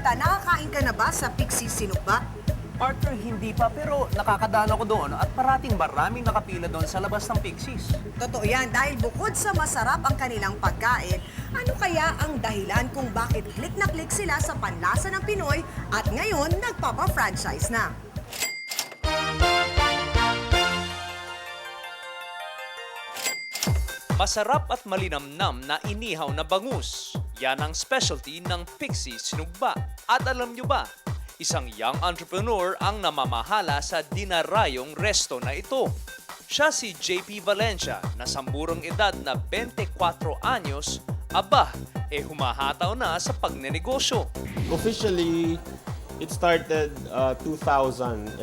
kita, nakakain ka na ba sa Pixie Sinugba? Partner, hindi pa, pero nakakadaan ako doon at parating maraming nakapila doon sa labas ng Pixies. Totoo yan, dahil bukod sa masarap ang kanilang pagkain, ano kaya ang dahilan kung bakit click na click sila sa panlasa ng Pinoy at ngayon nagpapa-franchise na? Masarap at malinamnam na inihaw na bangus. Yan ang specialty ng Pixie Sinugba. At alam nyo ba, isang young entrepreneur ang namamahala sa dinarayong resto na ito. Siya si JP Valencia na samburong edad na 24 anyos, humahataw na sa pagnenegosyo. Officially, it started 2002.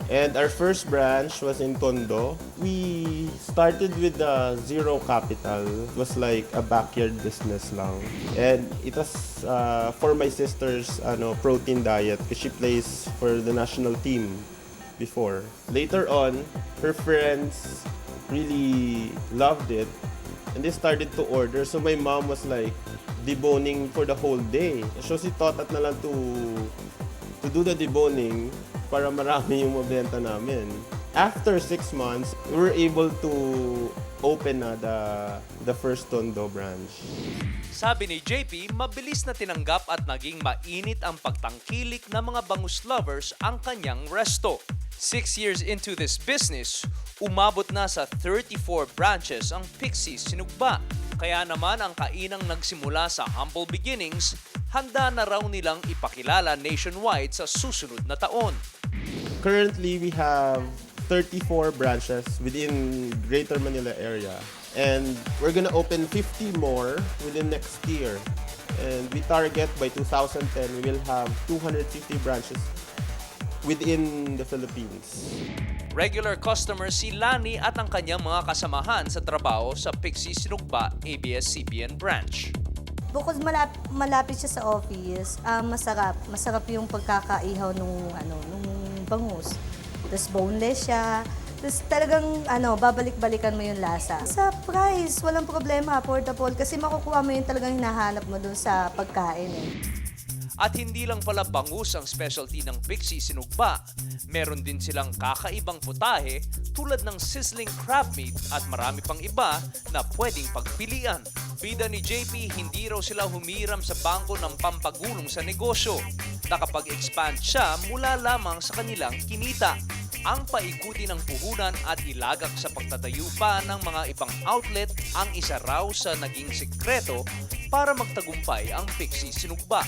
And our first branch was in Tondo. We started with zero capital. It was like a backyard business lang. And it was for my sister's protein diet because she plays for the national team before. Later on, her friends really loved it and they started to order. So my mom was like deboning for the whole day. So she taught us na lang to do the deboning para marami yung mabenta namin. After 6 months, we were able to open na the first Tondo branch. Sabi ni JP, mabilis na tinanggap at naging mainit ang pagtangkilik ng mga bangus lovers ang kanyang resto. 6 years into this business, umabot na sa 34 branches ang Pixie Sinugba. Kaya naman ang kainang nagsimula sa humble beginnings, handa na raw nilang ipakilala nationwide sa susunod na taon. Currently, we have 34 branches within Greater Manila area. And we're gonna open 50 more within next year. And we target by 2010, we will have 250 branches within the Philippines. Regular customer si Lani at ang kanyang mga kasamahan sa trabaho sa Pixie Sinugba ABS-CBN branch. Bukod malapit siya sa office, masarap. Masarap yung pagkakaihaw nung bangus. Tapos boneless siya. Tapos talagang babalik-balikan mo yung lasa. Sa price, walang problema, affordable. Kasi makukuha mo yung talagang hinahanap mo dun sa pagkain eh. At hindi lang pala bangus ang specialty ng Pixie Sinugba. Meron din silang kakaibang putahe tulad ng sizzling crab meat at marami pang iba na pwedeng pagpilian. Bida ni JP, hindi raw sila humiram sa bangko ng pampagulong sa negosyo. Nakapag-expand siya mula lamang sa kanilang kinita. Ang paikuti ng puhunan at ilagak sa pagtatayo pa ng mga ibang outlet ang isa raw sa naging sekreto para magtagumpay ang Pixie Sinugba.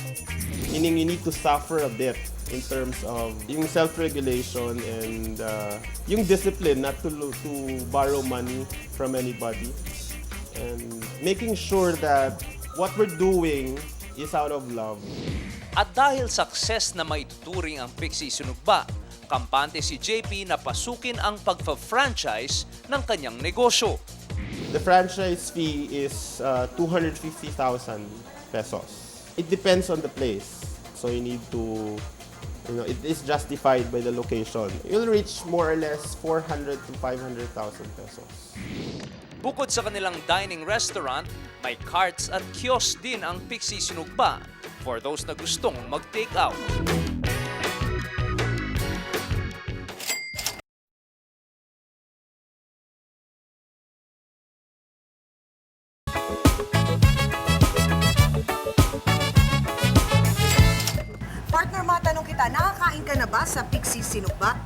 Meaning you need to suffer a bit in terms of yung self-regulation and yung discipline not to borrow money from anybody. And making sure that what we're doing is out of love. At dahil success na maituturing ang Pixie Sinugba, kampante si JP na pasukin ang pagpa-franchise ng kanyang negosyo. The franchise fee is 250,000 pesos. It depends on the place. So you need to, it is justified by the location. You'll reach more or less 400 to 500,000 pesos. Bukod sa kanilang dining restaurant, may carts at kiosk din ang Pixie Sinugba for those na gustong mag-take out. Partner, matanong kita, nakakain ka na ba sa Pixie Sinugba?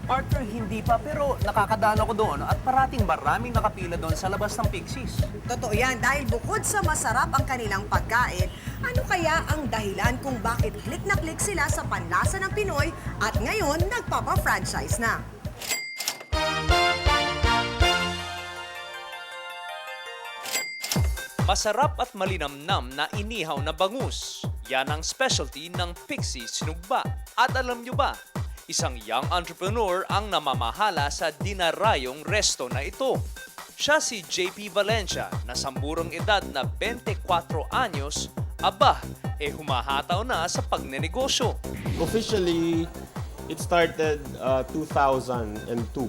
Partner, hindi pa, pero nakakadaan ako doon at parating maraming nakapila doon sa labas ng Pixies. Totoo yan, dahil bukod sa masarap ang kanilang pagkain, ano kaya ang dahilan kung bakit click na click sila sa panlasa ng Pinoy at ngayon nagpapa-franchise na? Masarap at malinamnam na inihaw na bangus. Yan ang specialty ng Pixie Sinugba. At alam nyo ba, isang young entrepreneur ang namamahala sa dinarayong resto na ito. Siya si JP Valencia na samburong edad na 24 anyos, humahataw na sa pagnenegosyo. Officially, it started 2002.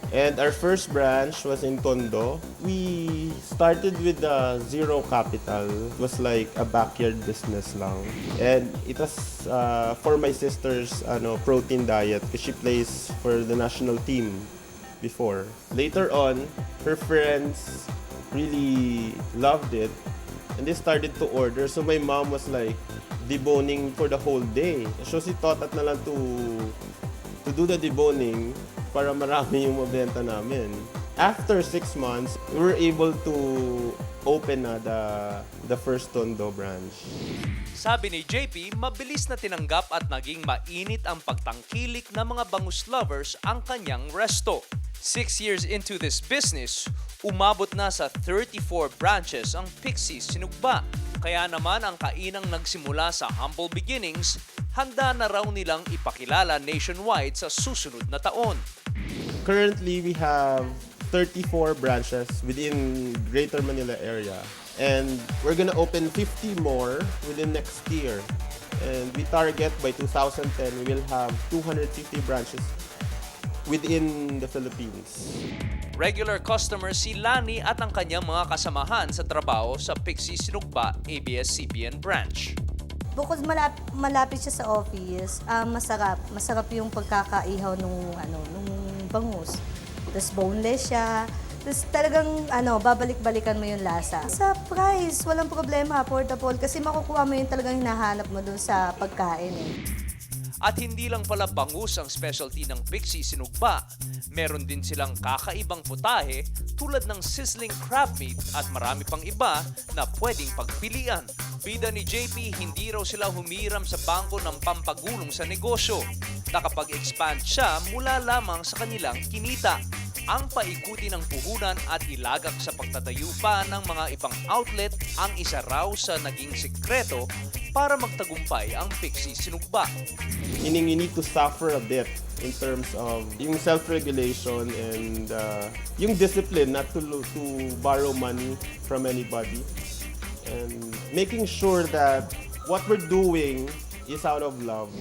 And our first branch was in Tondo. We started with zero capital. It was like a backyard business lang. And it was for my sister's protein diet because she plays for the national team before. Later on, her friends really loved it and they started to order. So my mom was like deboning for the whole day. So she taught at na lang to do the deboning para marami yung mabenta namin. After 6 months, we were able to open na the first Tondo branch. Sabi ni JP, mabilis na tinanggap at naging mainit ang pagtangkilik ng mga bangus lovers ang kanyang resto. 6 years into this business, umabot na sa 34 branches ang Pixie Sinugba. Kaya naman ang kainang nagsimula sa humble beginnings, handa na raw nilang ipakilala nationwide sa susunod na taon. Currently, we have 34 branches within Greater Manila area. And we're gonna open 50 more within next year. And we target by 2010, we will have 250 branches within the Philippines. Regular customer si Lani at ang kanyang mga kasamahan sa trabaho sa Pixie Sinugba ABS-CBN branch. Bukod malapit siya sa office, masarap. Masarap yung pagkakaihaw nung bangus. Tapos boneless siya. Tapos talagang babalik-balikan mo yung lasa. Sa price, walang problema, affordable. Kasi makukuha mo yung talagang hinahanap mo dun sa pagkain eh. At hindi lang pala bangus ang specialty ng Pixie Sinugba, meron din silang kakaibang putahe tulad ng sizzling crab meat at marami pang iba na pwedeng pagpilian. Bida ni JP, hindi raw sila humiram sa bangko ng pampagulong sa negosyo. Nakapag-expand siya mula lamang sa kanilang kinita. Ang paikuti ng puhunan at ilagak sa pagtatayo pa ng mga ibang outlet ang isa raw sa naging sikreto para magtagumpay ang Pixie Sinugba. Meaning you need to suffer a bit in terms of yung self-regulation and yung discipline not to borrow money from anybody. And making sure that what we're doing is out of love.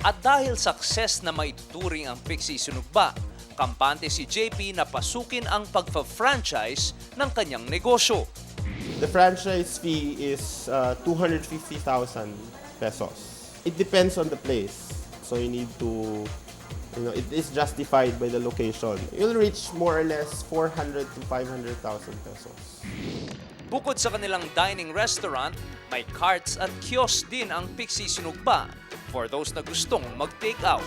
At dahil success na maituturing ang Pixie Sinugba, kampante si JP na pasukin ang pagpa-franchise ng kanyang negosyo. The franchise fee is 250,000 pesos. It depends on the place. So you need to, it is justified by the location. You'll reach more or less 400 to 500,000 pesos. Bukod sa kanilang dining restaurant, may carts at kiosk din ang Pixie Sinugba for those na gustong mag-take out.